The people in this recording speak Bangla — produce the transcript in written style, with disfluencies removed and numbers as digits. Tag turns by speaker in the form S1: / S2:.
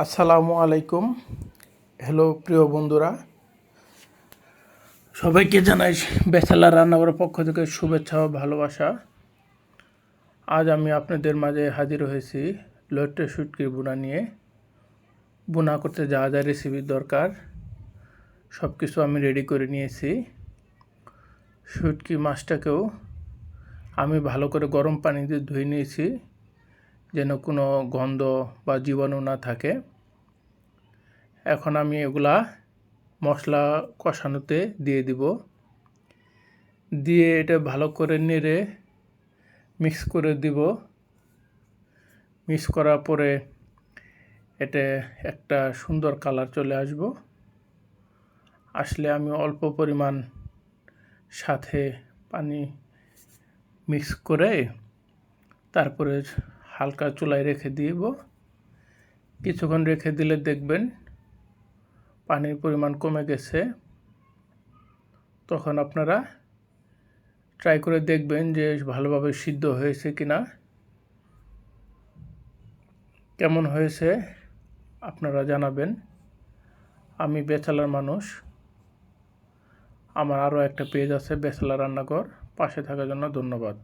S1: আসসালামু আলাইকুম। হ্যালো প্রিয় বন্ধুরা, সবাইকে জানাই ব্যাচেলার রান্নাঘরের পক্ষ থেকে শুভেচ্ছা ও ভালোবাসা। আজ আমি আপনাদের মাঝে হাজির হয়েছি লটে শুটকির বোনা নিয়ে। বোনা করতে যা যা রেসিপির দরকার সব কিছু আমি রেডি করে নিয়েছি। শুটকি মাছটাকেও আমি ভালো করে গরম পানি দিয়ে ধুয়ে নিয়েছি, যেন কোনো গন্ধ বা জীবাণু না থাকে। এখন আমি এগুলা মশলা কষানোতে দিয়ে দিব। দিয়ে এটা ভালো করে নেড়ে মিক্স করে দিব। মিক্স করার পরে এটা একটা সুন্দর কালার চলে আসলে আমি অল্প পরিমাণ সাথে পানি মিক্স করে তারপরে হালকা চুলায় রেখে দিব। কিছুক্ষণ রেখে দিলে দেখবেন পানির পরিমাণ কমে গেছে। তখন আপনারা ট্রাই করে দেখবেন যে ভালোভাবে সিদ্ধ হয়েছে কিনা। কেমন হয়েছে আপনারা জানাবেন। আমি ব্যাচেলার মানুষ, আমার আরও একটা পেজ আছে ব্যাচেলার রান্নাঘর। পাশে থাকার জন্য ধন্যবাদ।